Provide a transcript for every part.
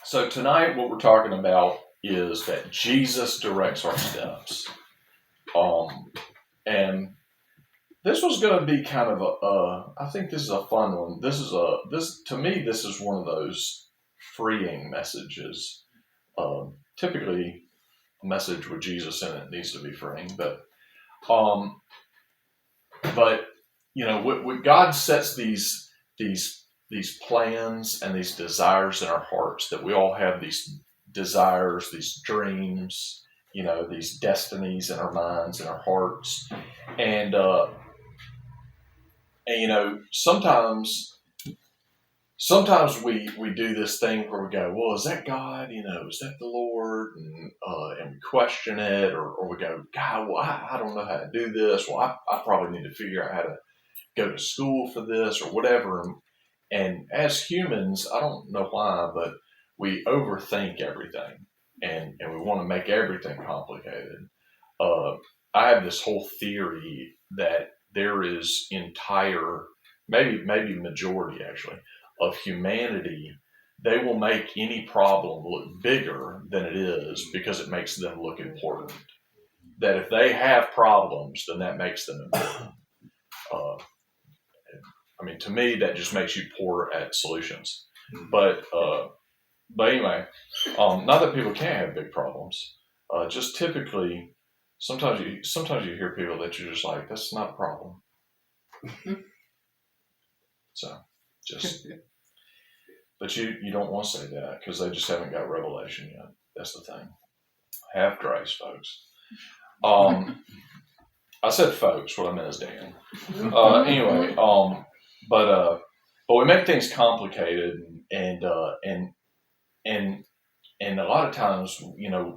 So tonight, what we're talking about is that Jesus directs our steps. And this was going to be kind of I think this is a fun one. To me, this is one of those freeing messages. Typically, a message with Jesus in it needs to be freeing, but what God sets these plans and these desires in our hearts, that we all have these desires, these dreams, these destinies in our minds and our hearts, and sometimes we do this thing where we go, well, is that God? Is that the Lord? And we question it, or we go, God, well, I don't know how to do this. Well, I probably need to figure out how to go to school for this or whatever. And as humans, I don't know why, but we overthink everything, and we want to make everything complicated. I have this whole theory that there is maybe majority actually, of humanity. They will make any problem look bigger than it is because it makes them look important. That if they have problems, then that makes them important. To me, that just makes you poor at solutions. But anyway, not that people can't have big problems. Just typically, sometimes you hear people that you're just like, that's not a problem. So, but you don't want to say that because they just haven't got revelation yet. That's the thing. Have grace, folks. I said folks. What I meant is Dan. Anyway, but we make things complicated, and a lot of times,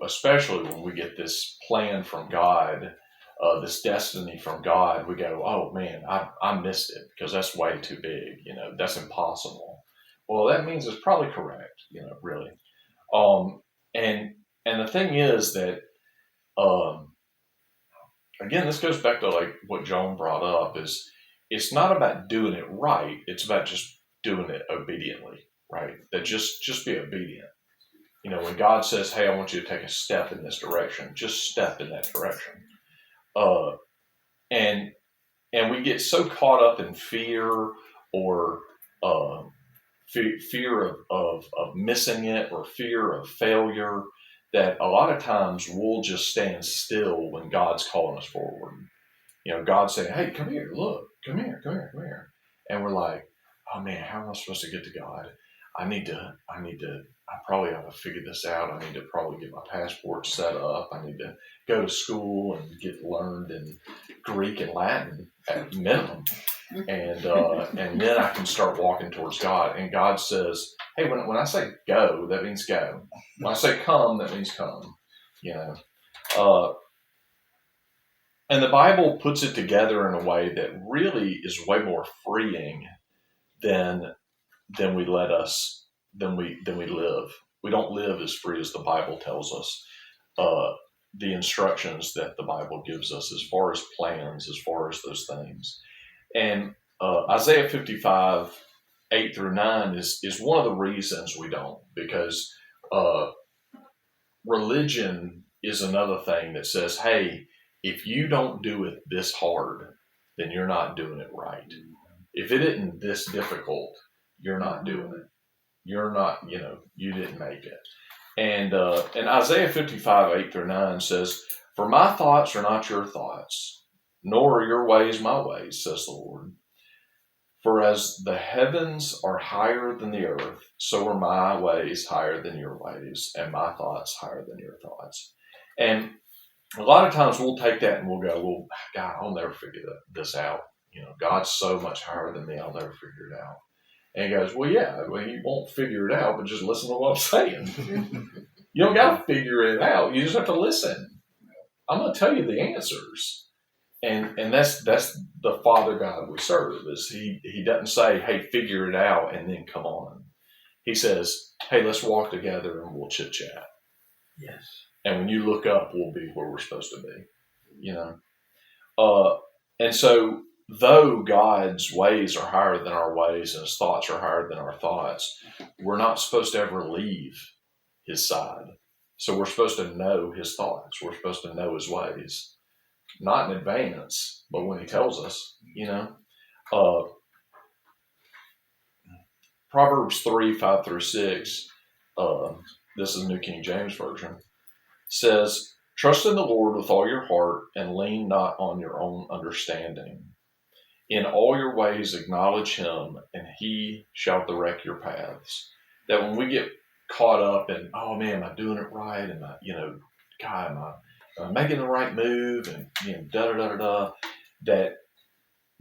especially when we get this plan from God, this destiny from God, we go, oh man, I missed it because that's way too big. That's impossible. Well, that means it's probably correct. Really. And the thing is that, again, this goes back to like what Joan brought up, is it's not about doing it right. It's about just doing it obediently, right? That just be obedient. When God says, hey, I want you to take a step in this direction, just step in that direction. And we get so caught up in fear, or fear of missing it, or fear of failure, that a lot of times we'll just stand still when God's calling us forward. God's saying, hey, come here, look, come here. And we're like, oh man, how am I supposed to get to God? I probably ought to figure this out. I need to probably get my passport set up. I need to go to school and get learned in Greek and Latin at minimum. And then I can start walking towards God. And God says, hey, when I say go, that means go. When I say come, that means come. And the Bible puts it together in a way that really is way more freeing than we live. We don't live as free as the Bible tells us. The instructions that the Bible gives us as far as plans, as far as those things. And Isaiah 55, 8-9 is one of the reasons we don't, because religion is another thing that says, hey, if you don't do it this hard, then you're not doing it right. If it isn't this difficult, you're not doing it. You're not, you didn't make it. And Isaiah 55, 8-9 says, for my thoughts are not your thoughts, nor are your ways my ways, says the Lord. For as the heavens are higher than the earth, so are my ways higher than your ways, and my thoughts higher than your thoughts. And a lot of times we'll take that and we'll go, well, God, I'll never figure this out. God's so much higher than me, I'll never figure it out. And he goes, well, yeah, you won't figure it out, but just listen to what I'm saying. You don't got to figure it out. You just have to listen. I'm going to tell you the answers. And that's the Father God we serve. Is he doesn't say, hey, figure it out and then come on. He says, hey, let's walk together and we'll chit chat. Yes. And when you look up, we'll be where we're supposed to be. And so, though God's ways are higher than our ways and his thoughts are higher than our thoughts, we're not supposed to ever leave his side. So we're supposed to know his thoughts. We're supposed to know his ways, not in advance, but when he tells us, Proverbs 3, 5 through 6, this is New King James Version, says, trust in the Lord with all your heart and lean not on your own understanding. In all your ways acknowledge him, and he shall direct your paths. That when we get caught up in, oh man, am I doing it right? Am I, God, am I making the right move? And,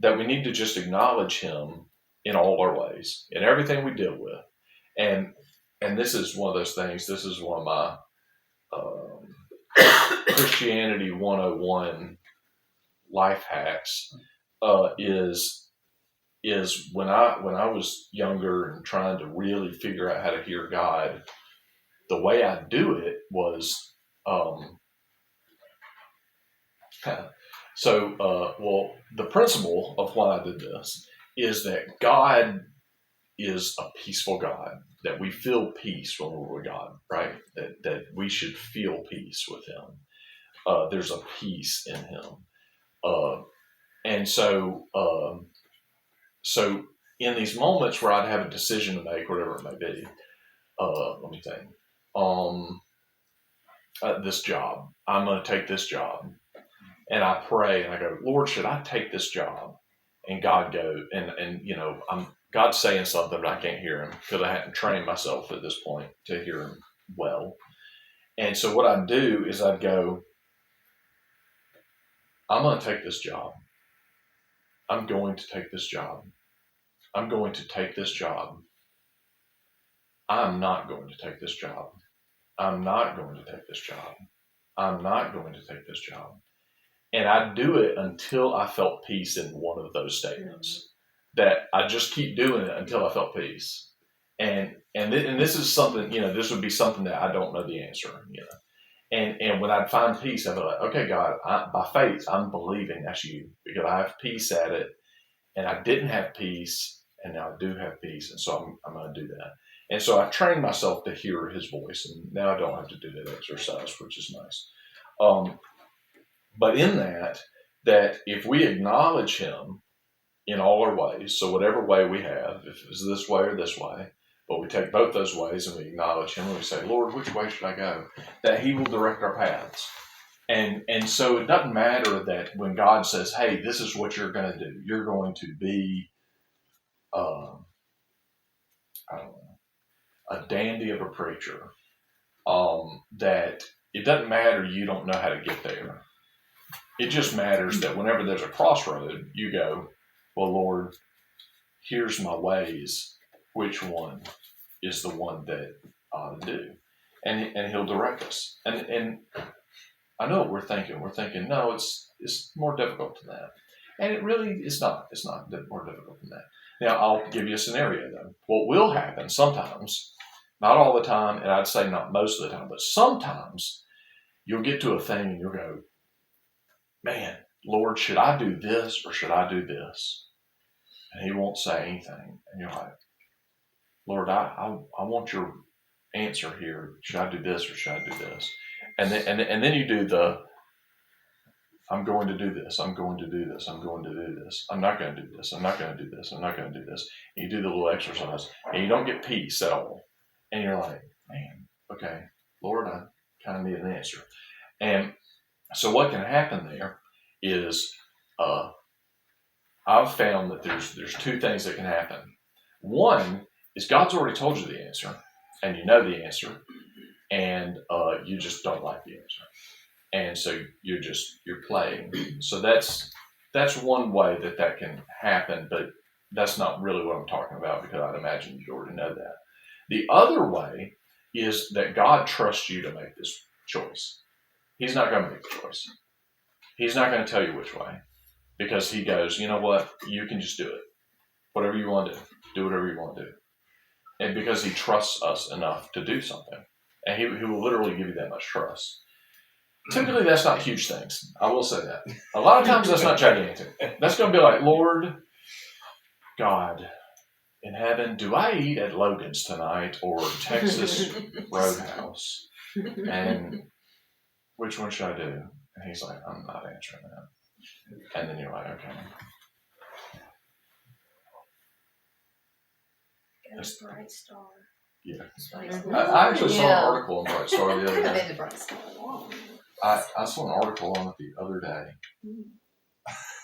that we need to just acknowledge him in all our ways, in everything we deal with. And this is one of those things, this is one of my Christianity 101 life hacks, is when I was younger and trying to really figure out how to hear God, the way I do it was, the principle of why I did this is that God is a peaceful God, that we feel peace when we're with God, right? That we should feel peace with him. There's a peace in him. And so in these moments where I'd have a decision to make, whatever it may be, let me think, this job, I'm going to take this job. And I pray and I go, Lord, should I take this job? And God go, God's saying something, but I can't hear him because I hadn't trained myself at this point to hear him well. And so what I'd do is I'd go, I'm going to take this job. I'm going to take this job. I'm going to take this job. I'm not going to take this job. I'm not going to take this job. I'm not going to take this job. And I do it until I felt peace in one of those statements. That I just keep doing it until I felt peace. And this is something, this would be something that I don't know the answer, And when I'd find peace, I'd be like, okay, God, by faith, I'm believing that's you because I have peace at it. And I didn't have peace, and now I do have peace. And so I'm going to do that. And so I trained myself to hear his voice. And now I don't have to do that exercise, which is nice. But in that if we acknowledge him in all our ways, so whatever way we have, if it's this way or this way, but we take both those ways and we acknowledge him and we say, Lord, which way should I go? That he will direct our paths. And so it doesn't matter that when God says, hey, this is what you're going to do. You're going to be, I don't know, a dandy of a preacher. That it doesn't matter you don't know how to get there. It just matters that whenever there's a crossroad, you go, well, Lord, here's my ways. Which one is the one that I ought to do? And he'll direct us. And I know what we're thinking. We're thinking, no, it's more difficult than that. And it really is not. It's not more difficult than that. Now, I'll give you a scenario, though. What will happen sometimes, not all the time, and I'd say not most of the time, but sometimes you'll get to a thing and you'll go, man, Lord, should I do this or should I do this? And he won't say anything. And you're like, Lord, I want your answer here. Should I do this or should I do this? And then you do I'm going to do this. I'm going to do this. I'm going to do this. I'm not going to do this. I'm not going to do this. I'm not going to do this. And you do the little exercise and you don't get peace at all. And you're like, man, okay, Lord, I kind of need an answer. And so what can happen there is I've found that there's two things that can happen. One is God's already told you the answer, and you know the answer, and you just don't like the answer, and so you're playing. So that's one way that can happen, but that's not really what I'm talking about because I'd imagine you already know that. The other way is that God trusts you to make this choice. He's not going to make the choice. He's not going to tell you which way because he goes, you know what? You can just do it. Whatever you want to do. Do whatever you want to do. And because he trusts us enough to do something. And he will literally give you that much trust. Typically, that's not huge things. I will say that. A lot of times, that's not gigantic. That's going to be like, Lord, God, in heaven, do I eat at Logan's tonight or Texas Roadhouse? else. And which one should I do? And he's like, I'm not answering that. And then you're like, okay. That's Bright Star. Yeah. I actually saw an article on Bright Star the other Could have day. been the Bright Star long. I saw an article on it the other day.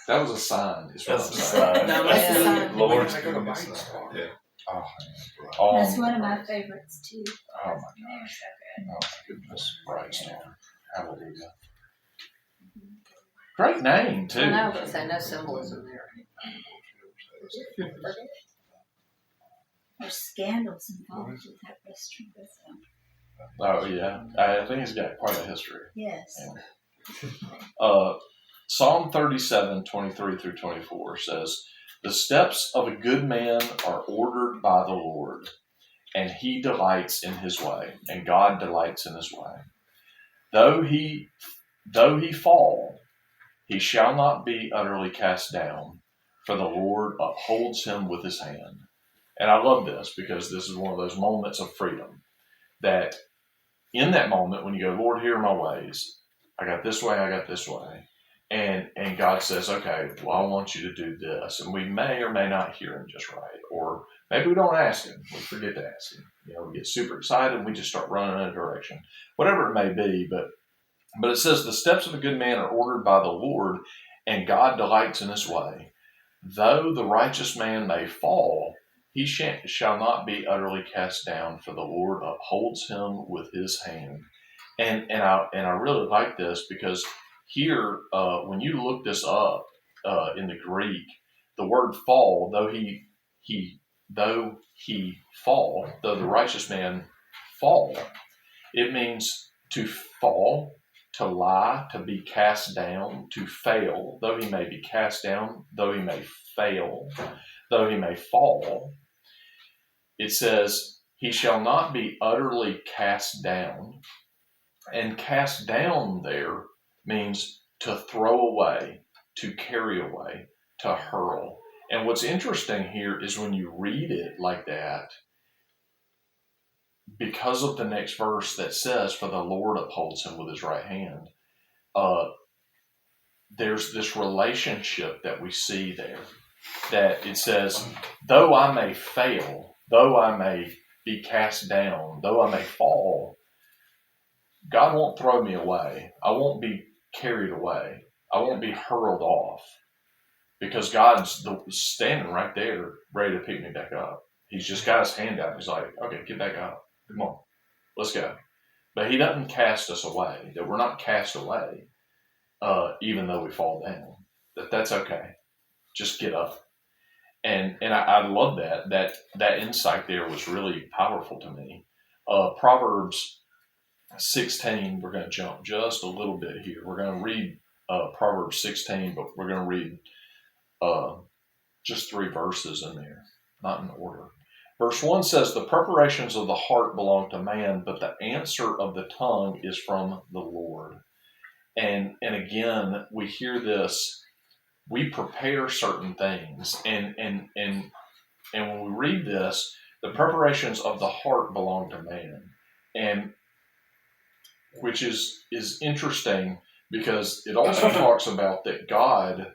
That was a sign. Is what That's I'm a saying. sign. No, That's that's a not. sign. Lord's When I go to goodness. Bright Star. Yeah. Oh, That's one of my favorites too. Oh my They're gosh. so good. Oh my goodness. Bright Star. Hallelujah. Great name too. I know, but say no symbolism there. There's scandals involved with that restaurant. Oh yeah. I think he's got quite a history. Yes. Psalm 37, 23 through 24 says, the steps of a good man are ordered by the Lord, and he delights in his way, and God delights in his way. Though he fall, he shall not be utterly cast down, for the Lord upholds him with his hand. And I love this because this is one of those moments of freedom that in that moment when you go, Lord, here are my ways. I got this way, I got this way. And God says, okay, well, I want you to do this. And we may or may not hear him just right. Or maybe we don't ask him. We forget to ask him. We get super excited and we just start running in a direction. Whatever it may be. But it says the steps of a good man are ordered by the Lord, and God delights in his way. Though the righteous man may fall, he shall not be utterly cast down, for the Lord upholds him with his hand. And I really like this because here, when you look this up in the Greek, the word fall, though the righteous man fall, it means to fall, to lie, to be cast down, to fail. Though he may be cast down, though he may fail, though he may fall, it says he shall not be utterly cast down. And cast down there means to throw away, to carry away, to hurl. And what's interesting here is when you read it like that, because of the next verse that says, for the Lord upholds him with his right hand, there's this relationship that we see there. That it says, though I may fail, though I may be cast down, though I may fall, God won't throw me away. I won't be carried away. I won't be hurled off because God's standing right there ready to pick me back up. He's just got his hand out. He's like, okay, get back up. Come on, let's go. But he doesn't cast us away, that we're not cast away, even though we fall down. That's okay. Just get up. And I love that insight there was really powerful to me. Proverbs 16, we're going to jump just a little bit here. We're going to read Proverbs 16, but we're going to read just 3 verses in there, not in order. Verse 1 says, the preparations of the heart belong to man, but the answer of the tongue is from the Lord. And again, we hear this, we prepare certain things. And when we read this, the preparations of the heart belong to man. And which is interesting because it also talks about that God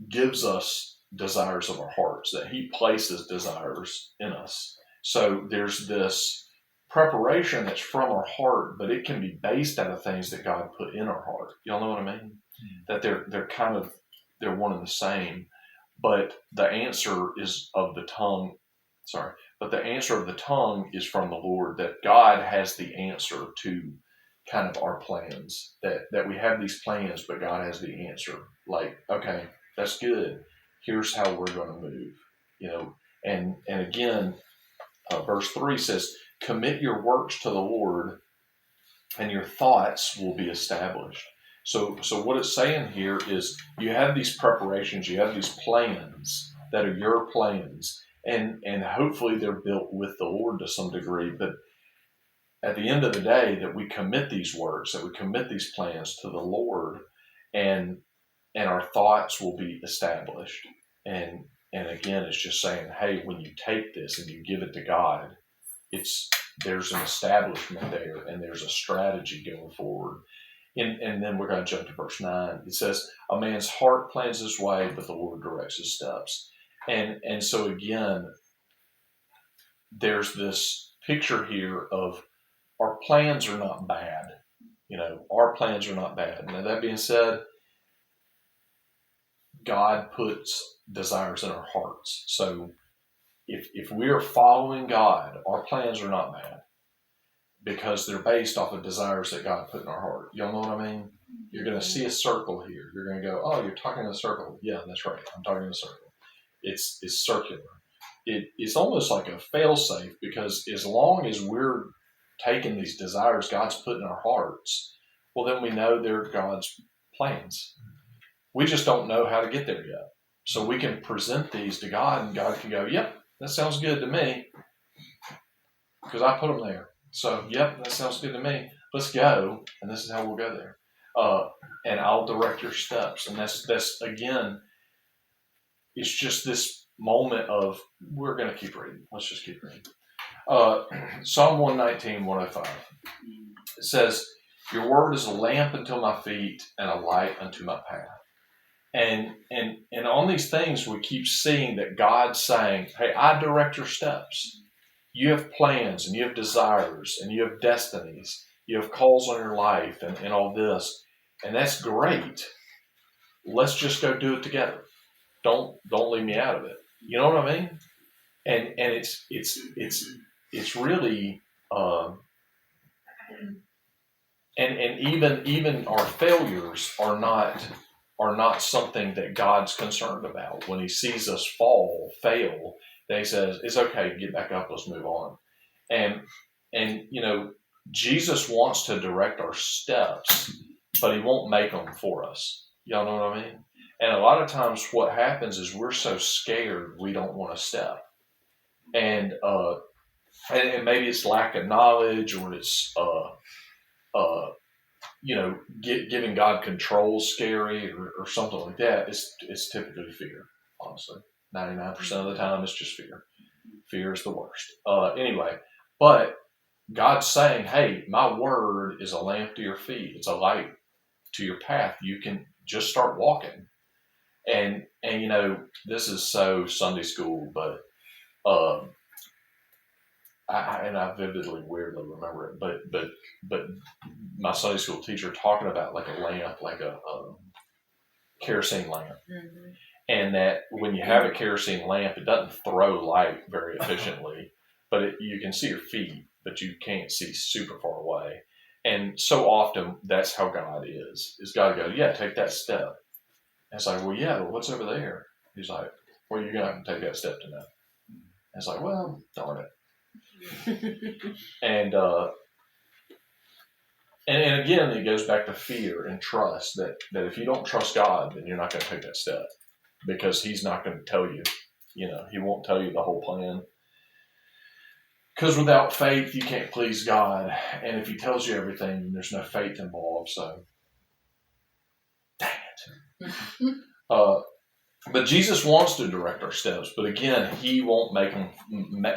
gives us desires of our hearts, that he places desires in us. So there's this preparation that's from our heart, but it can be based out of things that God put in our heart. Y'all know what I mean? That they're one and the same, but the answer is of the tongue. But the answer of the tongue is from the Lord, that God has the answer to kind of our plans, that we have these plans, but God has the answer. Like, okay, that's good. Here's how we're going to move, and again, verse 3 says, commit your works to the Lord and your thoughts will be established. So what it's saying here is you have these preparations, you have these plans that are your plans. And hopefully they're built with the Lord to some degree, but at the end of the day, that we commit these works, that we commit these plans to the Lord, and our thoughts will be established. And again, it's just saying, hey, when you take this and you give it to God, there's an establishment there, and there's a strategy going forward. And then we're going to jump to verse 9. It says, a man's heart plans his way, but the Lord directs his steps. And so again, there's this picture here of our plans are not bad. Our plans are not bad. Now, that being said, God puts desires in our hearts. So if we are following God, our plans are not bad because they're based off of desires that God put in our heart. Y'all know what I mean? You're going to see a circle here. You're going to go, oh, you're talking in a circle. Yeah, that's right. I'm talking in a circle. It's circular. It's almost like a fail-safe because as long as we're taking these desires God's put in our hearts, well, then we know they're God's plans. We just don't know how to get there yet. So we can present these to God, and God can go, yep, that sounds good to me because I put them there. So, yep, that sounds good to me. Let's go, and this is how we'll go there. And I'll direct your steps. And that's again, it's just this moment of we're going to keep reading. Let's just keep reading. Psalm 119, 105. It says, your word is a lamp unto my feet and a light unto my path. And on these things, we keep seeing that God's saying, hey, I direct your steps. You have plans and you have desires and you have destinies. You have calls on your life and all this. And that's great. Let's just go do it together. Don't leave me out of it. You know what I mean? And it's really and even our failures are not something that God's concerned about. When He sees us fail, then He says, it's okay, get back up, let's move on. And Jesus wants to direct our steps, but He won't make them for us. Y'all know what I mean? And a lot of times what happens is we're so scared we don't want to step. And maybe it's lack of knowledge, or it's giving God control scary or something like that. It's typically fear, honestly. 99% of the time it's just fear. Fear is the worst. Anyway, but God's saying, hey, my word is a lamp to your feet. It's a light to your path. You can just start walking. And this is so Sunday school, but I vividly, weirdly remember it, but my Sunday school teacher talking about like a lamp, like a kerosene lamp, and that when you have a kerosene lamp, it doesn't throw light very efficiently, but you can see your feet, but you can't see super far away. And so often that's how God is God goes, yeah, take that step. And it's like, well, yeah, but what's over there? He's like, well, you're going to have to take that step to know. And it's like, well, darn it. And again, it goes back to fear and trust that if you don't trust God, then you're not going to take that step because He's not going to tell you, He won't tell you the whole plan. Because without faith, you can't please God. And if He tells you everything, there's no faith involved. So, dang it. But Jesus wants to direct our steps. But again, He won't make them.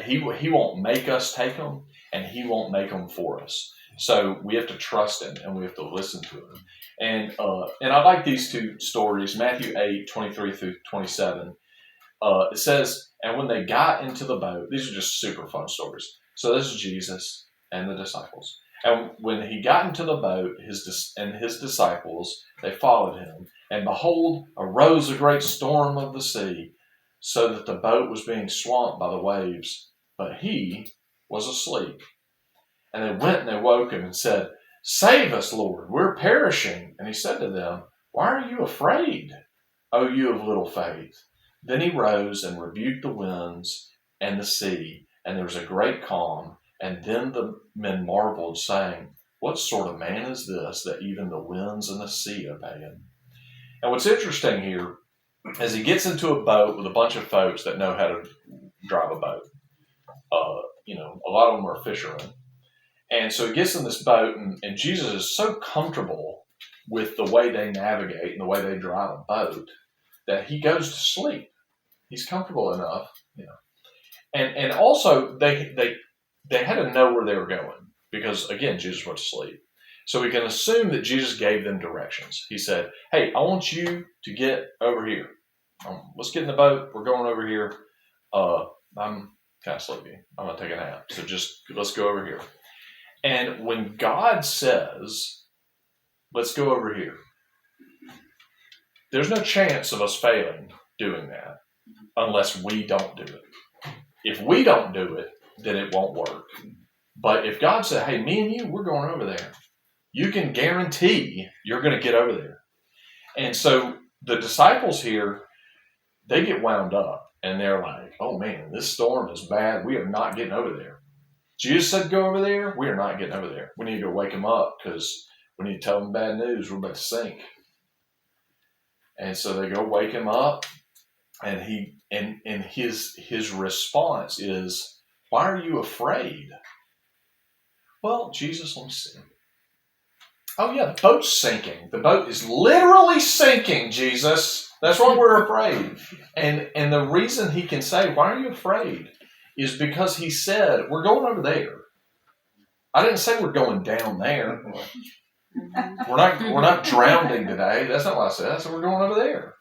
He won't make us take them, and He won't make them for us. So we have to trust Him, and we have to listen to Him. And I like these two stories, Matthew 8, 23 through 27. It says, and when they got into the boat, these are just super fun stories. So this is Jesus and the disciples. And when He got into the boat, His disciples, they followed Him. And behold, arose a great storm of the sea, so that the boat was being swamped by the waves. But He was asleep. And they went and they woke Him and said, save us, Lord, we're perishing. And He said to them, why are you afraid, O you of little faith? Then He rose and rebuked the winds and the sea, and there was a great calm. And then the men marveled, saying, what sort of man is this, that even the winds and the sea obey Him? And what's interesting here is He gets into a boat with a bunch of folks that know how to drive a boat. A lot of them are fishermen. And so He gets in this boat, and Jesus is so comfortable with the way they navigate and the way they drive a boat that He goes to sleep. He's comfortable enough, And also they they had to know where they were going because, again, Jesus went to sleep. So we can assume that Jesus gave them directions. He said, hey, I want you to get over here. Let's get in the boat. We're going over here. I'm kind of sleepy. I'm going to take a nap. So just let's go over here. And when God says, let's go over here, there's no chance of us failing doing that unless we don't do it. If we don't do it, then it won't work. But if God said, hey, me and you, we're going over there, you can guarantee you're going to get over there. And so the disciples here, they get wound up and they're like, oh man, this storm is bad. We are not getting over there. Jesus said go over there. We are not getting over there. We need to go wake them up because we need to tell them bad news. We're about to sink. And so they go wake him up, and his response is, why are you afraid? Well, Jesus, let me see. Oh yeah, the boat's sinking. The boat is literally sinking, Jesus. That's why we're afraid. And the reason he can say, why are you afraid? Is because he said, we're going over there. I didn't say we're going down there. We're not drowning today. That's not what I said. I said we're going over there.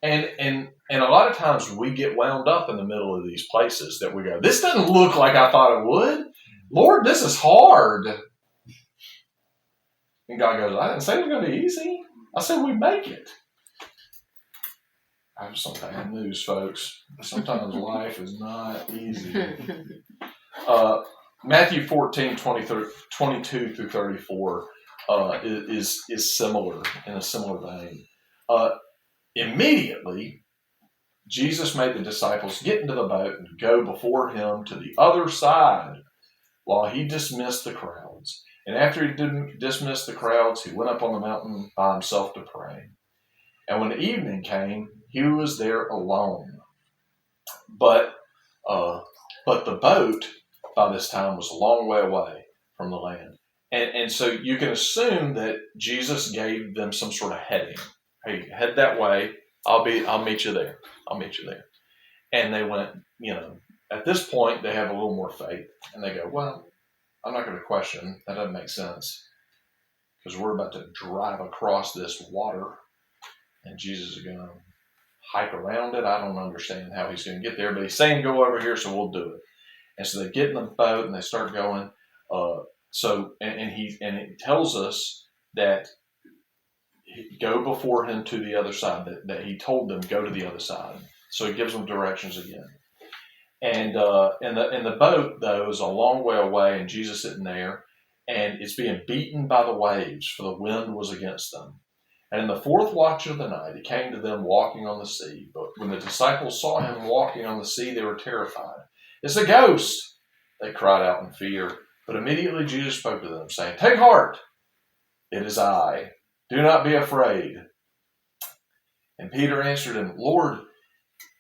And a lot of times we get wound up in the middle of these places that we go, this doesn't look like I thought it would. Lord, this is hard. And God goes, I didn't say it was going to be easy. I said we'd make it. I have some bad news, folks. Sometimes life is not easy. Matthew 14, 22 through 34 is similar, in a similar vein. Immediately, Jesus made the disciples get into the boat and go before him to the other side while he dismissed the crowds. And after he dismissed the crowds, he went up on the mountain by himself to pray. And when evening came, he was there alone. But the boat, by this time, was a long way away from the land. And so you can assume that Jesus gave them some sort of heading. Hey, head that way. I'll meet you there. I'll meet you there. And they went, at this point, they have a little more faith. And they go, well, I'm not going to question. That doesn't make sense. Because we're about to drive across this water. And Jesus is going to hike around it. I don't understand how he's going to get there. But he's saying go over here, so we'll do it. And so they get in the boat and they start going. And it tells us that go before him to the other side, that he told them go to the other side. So he gives them directions again. And the boat, though, is a long way away, and Jesus isn't there, and it's being beaten by the waves, for the wind was against them. And in the fourth watch of the night, he came to them walking on the sea. But when the disciples saw him walking on the sea, they were terrified. It's a ghost, they cried out in fear. But immediately Jesus spoke to them, saying, take heart, it is I. Do not be afraid. And Peter answered him, Lord,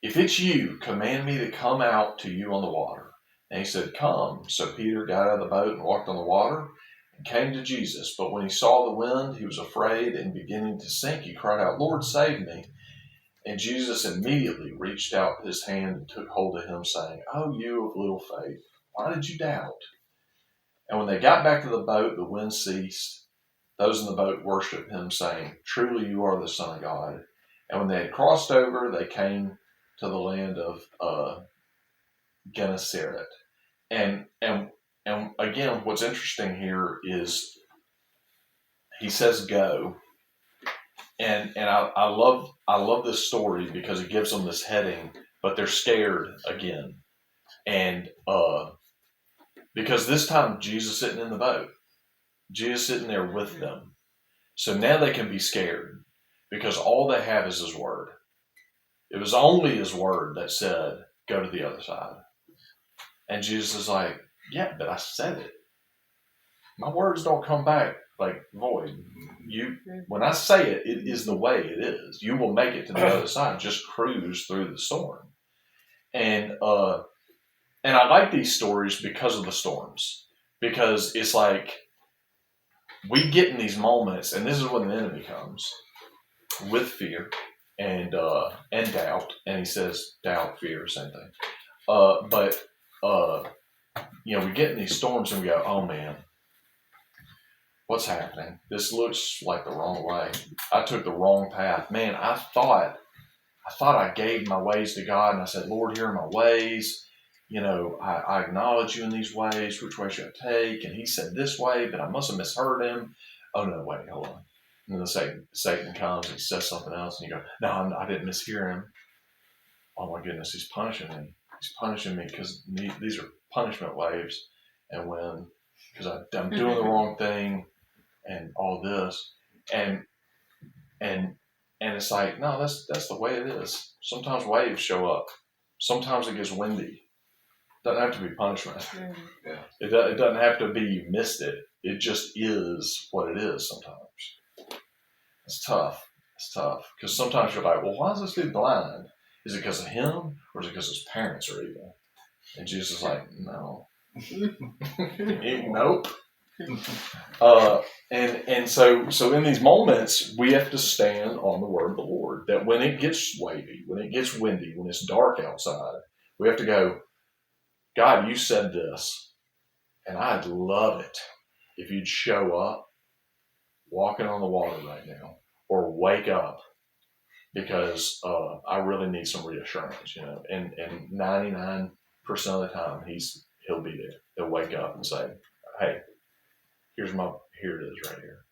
if it's you, command me to come out to you on the water. And he said, come. So Peter got out of the boat and walked on the water and came to Jesus. But when he saw the wind, he was afraid, and beginning to sink, he cried out, Lord, save me. And Jesus immediately reached out his hand and took hold of him, saying, oh, you of little faith, why did you doubt? And when they got back to the boat, the wind ceased. Those in the boat worshipped him, saying, truly you are the Son of God. And when they had crossed over, they came to the land of Gennesaret. And again, what's interesting here is he says go. And I love this story because it gives them this heading, but they're scared again. And because this time Jesus sitting in the boat. Jesus sitting there with them. So now they can be scared because all they have is his word. It was only his word that said, go to the other side. And Jesus is like, yeah, but I said it. My words don't come back like void. When I say it, it is the way it is. You will make it to the other side. Just cruise through the storm. And I like these stories because of the storms. Because it's like, we get in these moments, and this is when the enemy comes with fear and doubt. And he says, doubt, fear, same thing. But we get in these storms and we go, oh man, what's happening? This looks like the wrong way. I took the wrong path. Man, I thought I gave my ways to God and I said, Lord, here are my ways. I acknowledge you in these ways. Which way should I take? And he said this way, but I must have misheard him. Oh no, wait, hold on. And then Satan comes and he says something else and you go, no, I didn't mishear him. Oh my goodness, he's punishing me. He's punishing me because these are punishment waves. And because I'm doing the wrong thing and all this. And it's like, no, that's the way it is. Sometimes waves show up. Sometimes it gets windy. It doesn't have to be punishment. Yeah. It doesn't have to be you missed it. It just is what it is sometimes. It's tough. It's tough. Because sometimes you're like, well, why is this dude blind? Is it because of him or is it because his parents are evil? And Jesus is like, no. Nope. And so in these moments, we have to stand on the word of the Lord. That when it gets wavy, when it gets windy, when it's dark outside, we have to go, God, you said this, and I'd love it if you'd show up walking on the water right now, or wake up, because I really need some reassurance, And 99% of the time, he'll be there. He'll wake up and say, hey, here it is right here.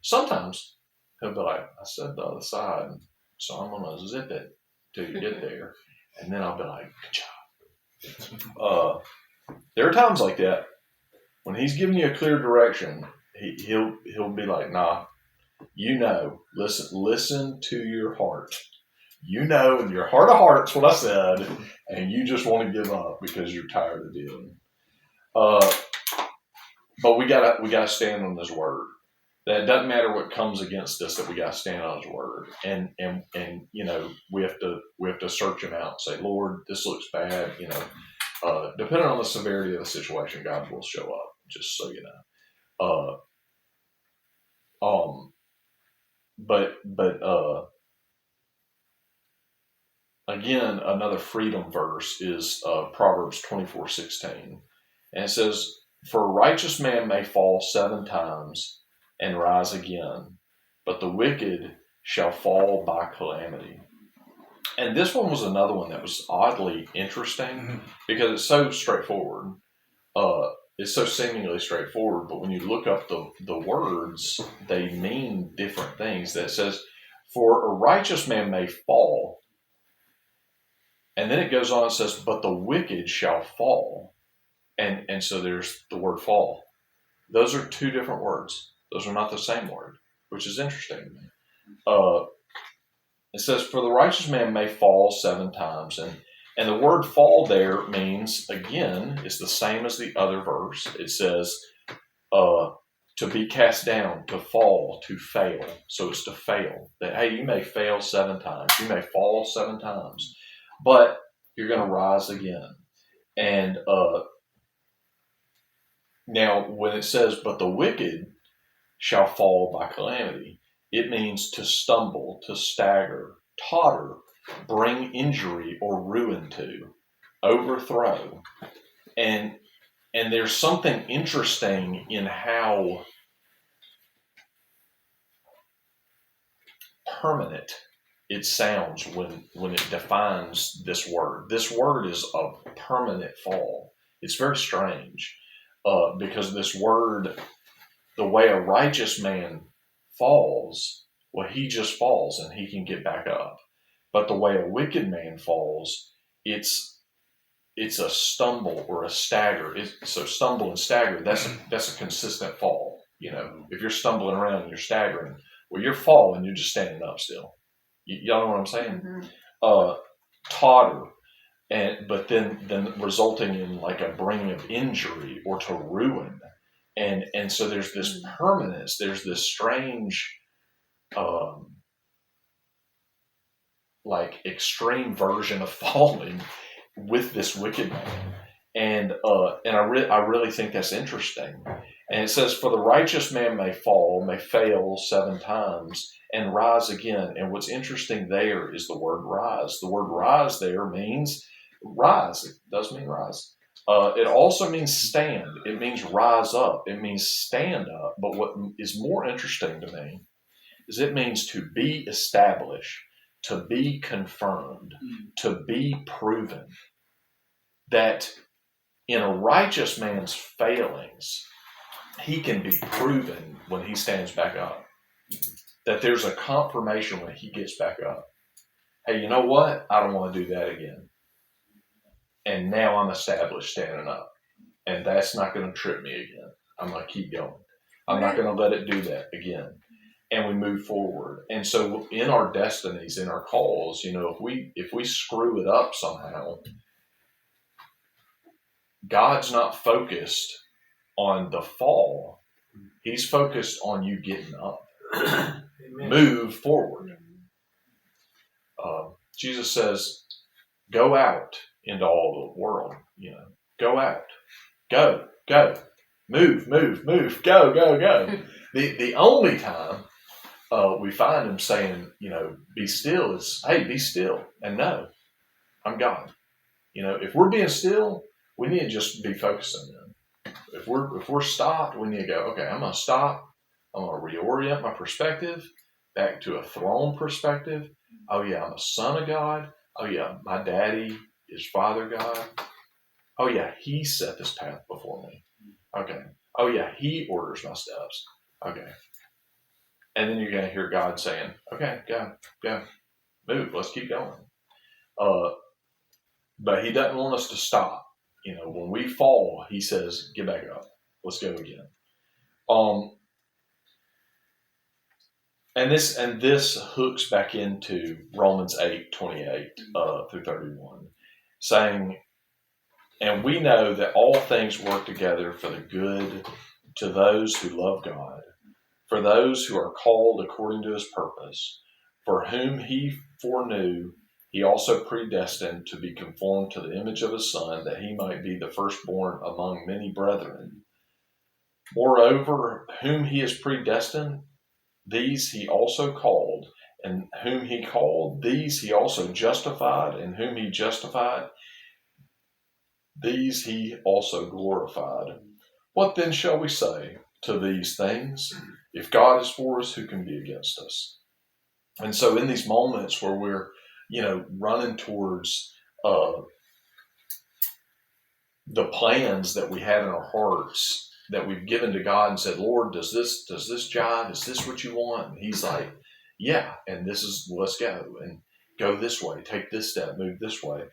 Sometimes he'll be like, I said the other side, so I'm going to zip it till you get there. And then I'll be like, good job. There are times like that when he's giving you a clear direction, he'll be like, nah, listen to your heart. In your heart of hearts what I said, and you just want to give up because you're tired of dealing. But we gotta stand on His word. That it doesn't matter what comes against us, that we gotta stand on His word. And we have to search Him out and say, Lord, this looks bad. Depending on the severity of the situation, God will show up. Just so you know. Again, another freedom verse is Proverbs 24:16, and it says, "For a righteous man may fall 7 times and rise again, but the wicked shall fall by calamity." And this one was another one that was oddly interesting because it's so straightforward. It's so seemingly straightforward, but when you look up the words, they mean different things. That says, "For a righteous man may fall," and then it goes on and says, "But the wicked shall fall." And so there's the word fall. Those are 2 different words. Those are not the same word, which is interesting to me. It says, "For the righteous man may fall 7 times." And the word fall there means, again, it's the same as the other verse. It says to be cast down, to fall, to fail. So it's to fail. That, hey, you may fail 7 times. You may fall 7 times. But you're going to rise again. And now when it says, "But the wicked shall fall by calamity," it means to stumble, to stagger, totter, bring injury or ruin to, overthrow. And there's something interesting in how permanent it sounds when it defines this word. This word is a permanent fall. It's very strange because this word, the way a righteous man falls, well, he just falls and he can get back up. But the way a wicked man falls, it's a stumble or a stagger. So stumble and stagger, that's a consistent fall. If you're stumbling around and you're staggering, well, you're falling, you're just standing up still. Y'all know what I'm saying? Mm-hmm. Totter, but then resulting in like a bringing of injury or to ruin. And so there's this permanence, there's this strange like extreme version of falling with this wicked man. And I really think that's interesting. And it says, "For the righteous man may fall, may fail 7 times, and rise again." And what's interesting there is the word rise. The word rise there means rise. It does mean rise. It also means stand. It means rise up. It means stand up. But what is more interesting to me is it means to be established, to be confirmed, to be proven. That in a righteous man's failings, he can be proven when he stands back up. That there's a confirmation when he gets back up. Hey, you know what? I don't want to do that again. And now I'm established standing up. And that's not going to trip me again. I'm going to keep going. I'm not going to let it do that again. And we move forward. And so in our destinies, in our calls, if we screw it up somehow, God's not focused on the fall. He's focused on you getting up. Move forward. Jesus says, go out into all the world. Go out. Go. Move, go. The only time we find him saying, be still is, hey, be still and know I'm God. If we're being still, we need to just be focusing in. If we're stopped, we need to go, okay, I'm going to stop. I'm going to reorient my perspective back to a throne perspective. Oh yeah, I'm a son of God. Oh yeah, my daddy is Father God. Oh yeah, he set this path before me. Okay. Oh yeah, he orders my steps. Okay. And then you're going to hear God saying, okay, go, move, let's keep going. But he doesn't want us to stop. When we fall, he says, get back up. Let's go again. And this hooks back into Romans 8:28 through 31, saying, and we know that all things work together for the good to those who love God, for those who are called according to his purpose, for whom he foreknew, he also predestined to be conformed to the image of his Son, that he might be the firstborn among many brethren. Moreover, whom he has predestined, these he also called, and whom he called, these he also justified, and whom he justified, these he also glorified. What then shall we say to these things? If God is for us, who can be against us? And so in these moments where we're, running towards the plans that we have in our hearts that we've given to God and said, Lord, does this jive? Is this what you want? And he's like, yeah, and let's go and go this way, take this step, move this way.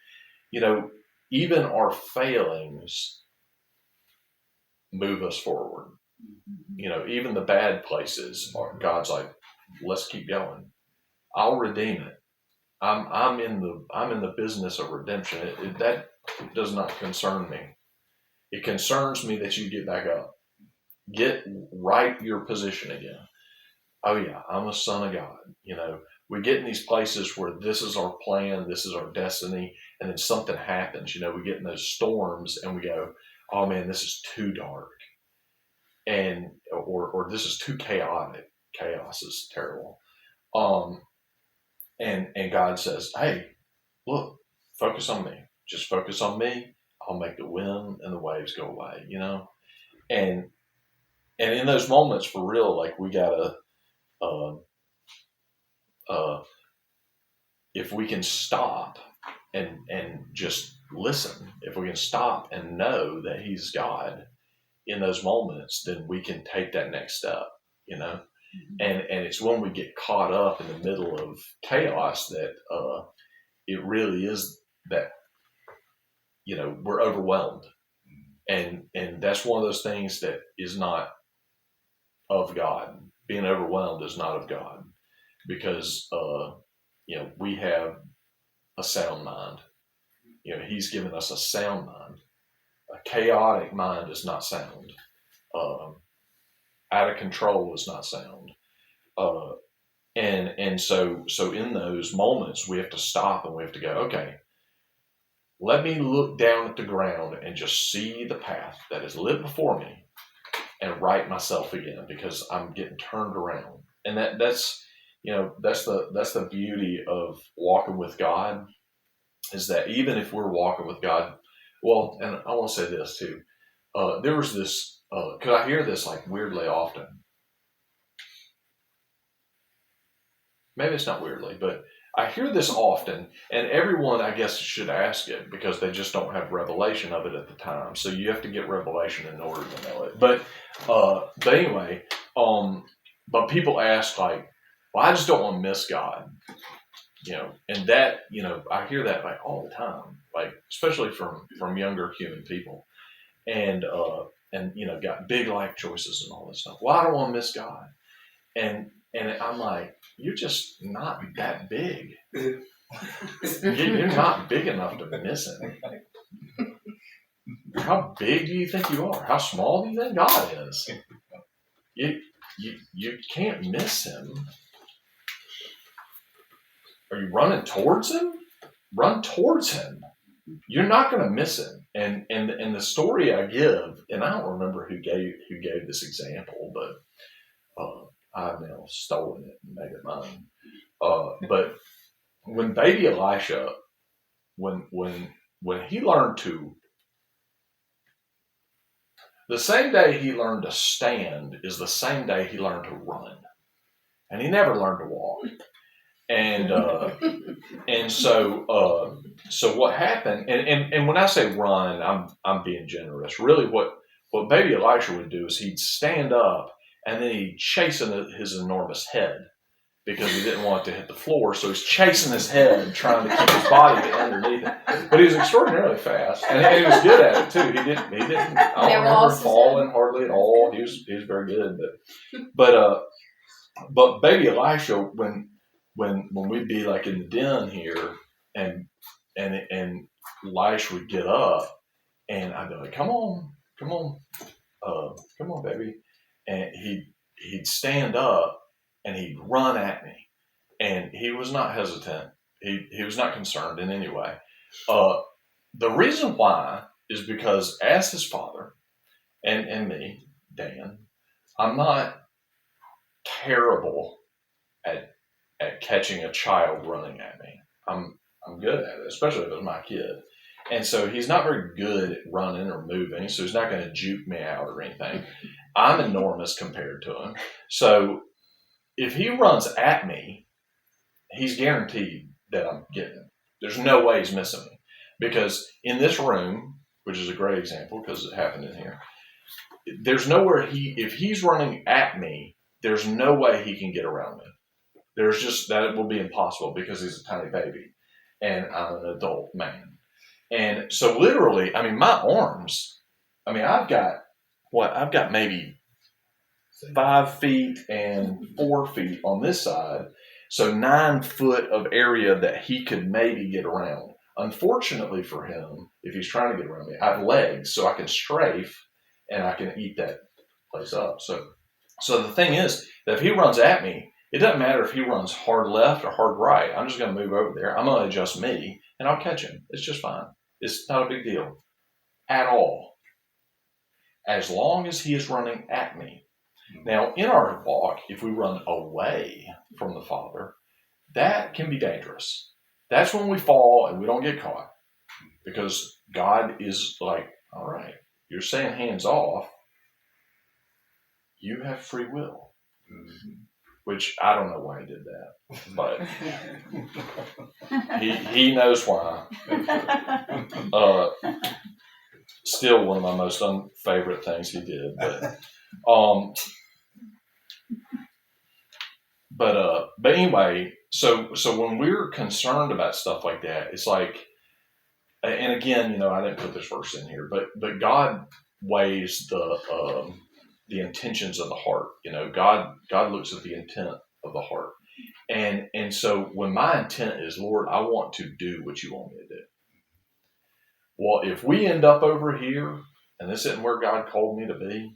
Even our failings move us forward. Even the bad places, God's like, let's keep going. I'll redeem it. I'm in the business of redemption. That does not concern me. It concerns me that you get back up. Get right your position again. Oh yeah, I'm a son of God. We get in these places where this is our plan, this is our destiny, and then something happens. We get in those storms and we go, oh man, this is too dark. And or this is too chaotic. Chaos is terrible. And God says, hey, look, focus on me. Just focus on me. I'll make the wind and the waves go away, And in those moments, for real, like we gotta, if we can stop and just listen, if we can stop and know that he's God in those moments, then we can take that next step, And it's when we get caught up in the middle of chaos that it really is that, we're overwhelmed. And that's one of those things that is not of God. Being overwhelmed is not of God, because we have a sound mind. He's given us a sound mind. A chaotic mind is not sound. Out of control is not sound. And so in those moments we have to stop and we have to go, okay, let me look down at the ground and just see the path that is lit before me and right myself again, because I'm getting turned around. And that's the beauty of walking with God, is that even if we're walking with God Well, and I want to say this too. There was this, because I hear this like weirdly often. Maybe it's not weirdly, but I hear this often, and everyone, I guess, should ask it because they just don't have revelation of it at the time. So you have to get revelation in order to know it. But anyway, but people ask like, well, I just don't want to miss God, and that, I hear that like all the time, like especially from younger human people, and got big life choices and all this stuff. Well, I don't want to miss God, and I'm like, you're just not that big. You're not big enough to miss him. How big do you think you are? How small do you think God is? You can't miss him. Are you running towards him? Run towards him. You're not going to miss him. And the story I give, and I don't remember who gave this example, but I've now stolen it and made it mine. But when baby Elisha, when he learned to, the same day he learned to stand is the same day he learned to run, and he never learned to walk. And so what happened? And when I say run, I'm being generous. Really, what baby Elisha would do is he'd stand up and then he'd chase his enormous head, because he didn't want it to hit the floor. So he's chasing his head and trying to keep his body underneath it. But he was extraordinarily fast, and he was good at it too. He didn't. I don't remember falling hardly at all. He was very good. But baby Elisha, when we'd be like in the den here, and Elisha would get up, and I'd be like, come on, baby, and he'd stand up and he'd run at me, and he was not hesitant. He was not concerned in any way. The reason why is because as his father and me, Dan, I'm not terrible at catching a child running at me. I'm good at it, especially if it's my kid. And so he's not very good at running or moving, so he's not going to juke me out or anything. I'm enormous compared to him. So if he runs at me, he's guaranteed that I'm getting him. There's no way he's missing me. Because in this room, which is a great example because it happened in here, there's nowhere if he's running at me, there's no way he can get around me. There's just, that will be impossible because he's a tiny baby and I'm an adult man. And so literally, my arms, I've got maybe 5 feet and 4 feet on this side. So 9 foot of area that he could maybe get around. Unfortunately for him, if he's trying to get around me, I have legs so I can strafe and I can eat that place up. So the thing is that if he runs at me, it doesn't matter if he runs hard left or hard right. I'm just going to move over there. I'm going to adjust me and I'll catch him. It's just fine. It's not a big deal at all, as long as he is running at me. Now, in our walk, if we run away from the Father, that can be dangerous. That's when we fall and we don't get caught, because God is like, all right, you're saying hands off. You have free will, which I don't know why he did that, but he knows why. Still one of my most unfavorite things he did, but anyway, so when we're concerned about stuff like that, it's like, and again, I didn't put this verse in here, but God weighs the intentions of the heart. God looks at the intent of the heart, and so when my intent is, Lord, I want to do what you want me to do. Well, if we end up over here and this isn't where God called me to be,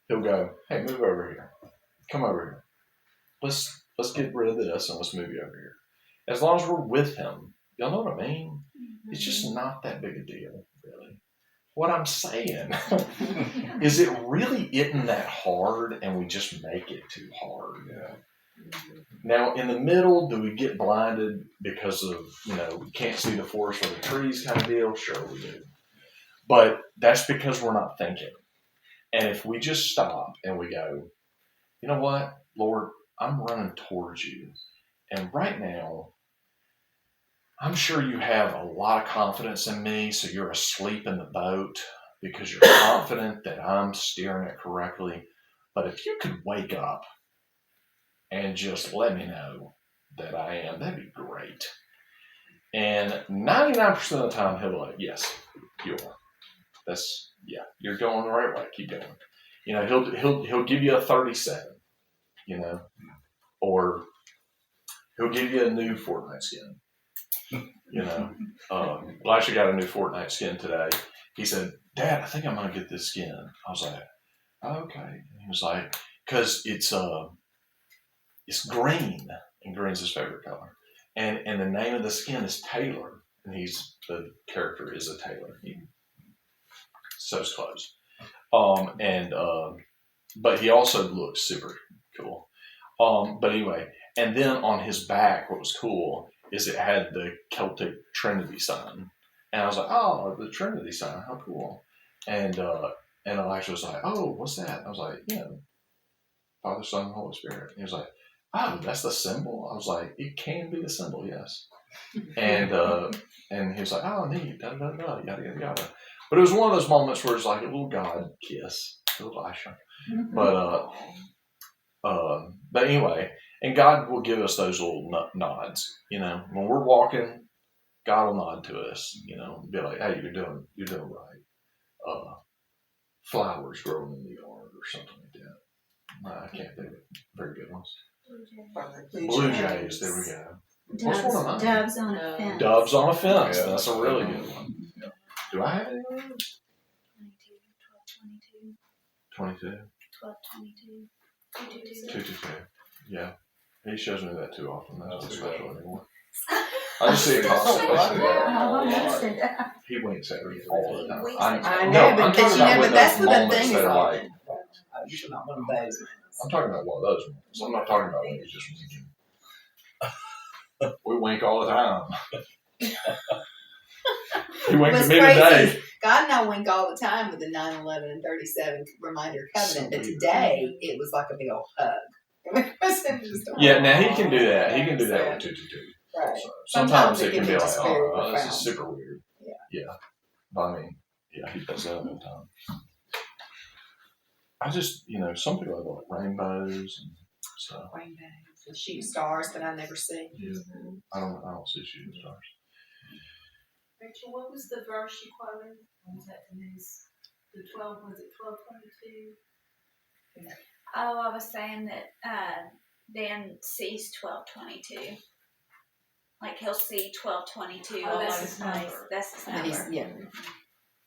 he'll go, hey, move over here. Come over here. Let's get rid of this and let's move you over here. As long as we're with him, y'all know what I mean? Mm-hmm. It's just not that big a deal, really. What I'm saying is it really isn't that hard, and we just make it too hard. Yeah. Now, in the middle, do we get blinded because of, we can't see the forest for the trees kind of deal? Sure we do. But that's because we're not thinking. And if we just stop and we go, you know what, Lord, I'm running towards you. And right now, I'm sure you have a lot of confidence in me, so you're asleep in the boat because you're confident that I'm steering it correctly. But if you could wake up and just let me know that I am, that'd be great. And 99% of the time, he'll be like, yes, you are. You're going the right way. Keep going. You know, he'll give you a 37, you know, or he'll give you a new Fortnite skin. You know, Elisha got a new Fortnite skin today. He said, Dad, I think I'm going to get this skin. I was like, oh, okay. And he was like, because it's green, and green's his favorite color. And the name of the skin is Taylor, and the character is a tailor. He sews clothes. But he also looks super cool. But anyway, and then on his back, what was cool is it had the Celtic Trinity sign. And I was like, oh, the Trinity sign, how cool. And Elisha was like, oh, what's that? I was like, Father, Son, and Holy Spirit. And he was like, oh, that's the symbol? I was like, it can be the symbol, yes. And he was like, oh, neat, da da da, yada yada yada. But it was one of those moments where it's like a little God kiss to Elisha. But anyway, and God will give us those little nods. You know, when we're walking, God will nod to us. You know, be like, "Hey, you're doing right." Flowers growing in the yard or something like that. I can't think of very good ones. Blue jays. There we go. What's one of mine? Doves on a fence. Doves on a fence. Yeah. That's a really good one. Yeah. Do I have any of those? 22, 22. 12, 22. 222. Yeah. He shows me that too often. That's not special anymore. I just see it constantly. He winks at me all the time. I know, but that's what the thing is like. You're not one of those. I'm talking about one of those ones. I'm not talking about when he's just winking. We wink all the time. He winked at me today. God and I wink all the time with the 9/11 and 37 reminder covenant, but today it was like a big old hug. Yeah, now he can do that. He can do that with 222. Right. So sometimes it can be like, very oh, this profound. is super weird. Yeah. But I mean, yeah, he does that all the time. I just, some people have like rainbows and stuff. Rainbows and shooting stars that I never see. Yeah. I don't see shooting stars. Rachel, what was the verse you quoted? What was that Denise? The 12, was it 12:22? Oh, I was saying that Dan sees 12:22. Like he'll see 12:22. Oh, that's that's his his number. number. That's his And number. yeah.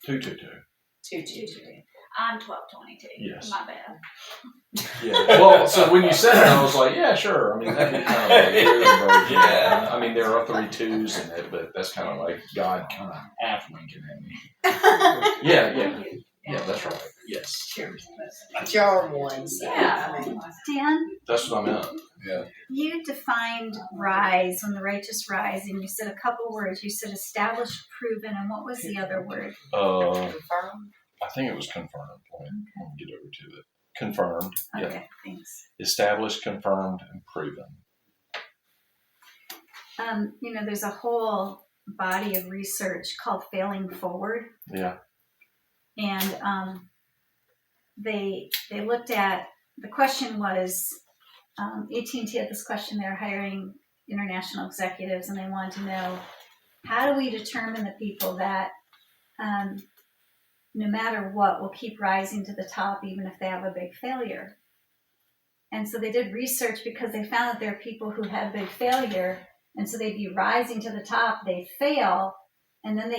222. 222. I'm 12:22. Yes. My bad. Yeah. Well, so when you said it, I was like, yeah, sure. I mean, that'd be kind of like weird version. Yeah. I mean, there are 3 2s in it, but that's kind of like God kind of half winking at me. Yeah, that's right. Yes. Jar ones. Yeah. I mean, Dan, That's what I meant. Yeah. you defined rise when the righteous rise, and you said a couple words. You said established, proven, and what was the other word? confirm. I think it was confirmed. Let me get over to it. Confirmed. Okay, Yeah. thanks. Established, confirmed, and proven. There's a whole body of research called Failing Forward. Yeah. And they looked at, the question was, AT&T had this question, they're hiring international executives, and they wanted to know, how do we determine the people that no matter what will keep rising to the top even if they have a big failure? And so they did research because they found that there are people who had big failure, and so they'd be rising to the top, they'd fail, and then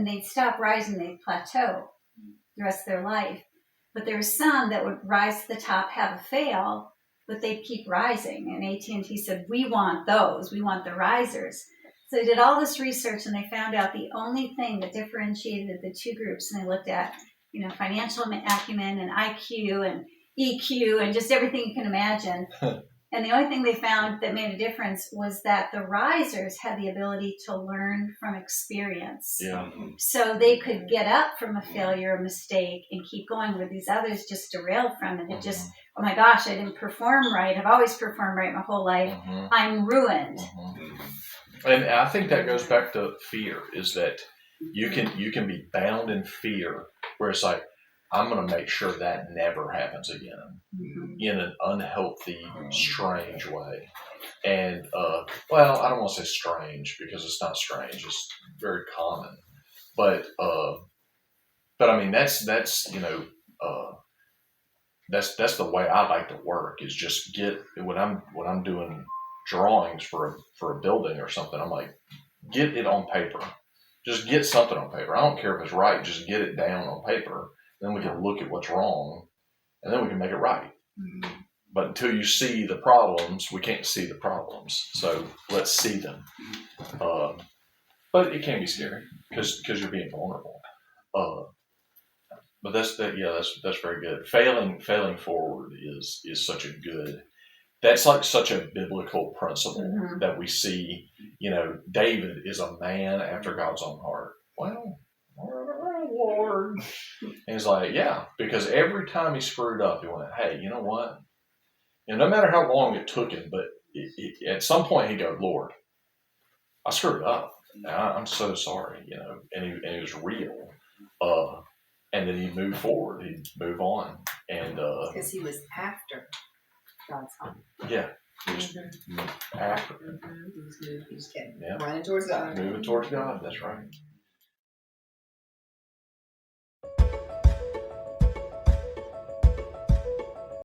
they'd stop rising, they'd plateau the rest of their life. But there were some that would rise to the top, have a fail, but they'd keep rising. And AT&T said, we want those. We want the risers. So they did all this research, and they found out the only thing that differentiated the two groups, and they looked at, financial acumen and IQ and EQ and just everything you can imagine. And the only thing they found that made a difference was that the risers had the ability to learn from experience. Yeah. So they could get up from a failure or mistake and keep going, where these others just derailed from it. It just, oh my gosh, I didn't perform right. I've always performed right my whole life. I'm ruined. And I think that goes back to fear, is that you can be bound in fear, where it's like, I'm going to make sure that never happens again in an unhealthy, strange way. And, well, I don't want to say strange, because it's not strange. It's very common. But I mean, that's that's the way I like to work, is just get, when I'm doing drawings for a building or something, I'm like, get it on paper. Just get something on paper. I don't care if it's right. Just get it down on paper. Then we can look at what's wrong, and then we can make it right. But until you see the problems, we can't see the problems. So let's see them. But it can be scary because you're being vulnerable. But that's very good. Failing forward is such a good. That's like such a biblical principle that we see. David is a man after God's own heart. Well, Lord, and he's like, yeah, because every time he screwed up, he went, hey, you know what? And no matter how long it took him, but at some point he'd go, Lord, I screwed up. I'm so sorry, and he was real. And then he'd move forward. He'd move on. And because he was after God's heart. Yeah. He was after. He just kept Yeah. running towards God. Moving towards God. That's right.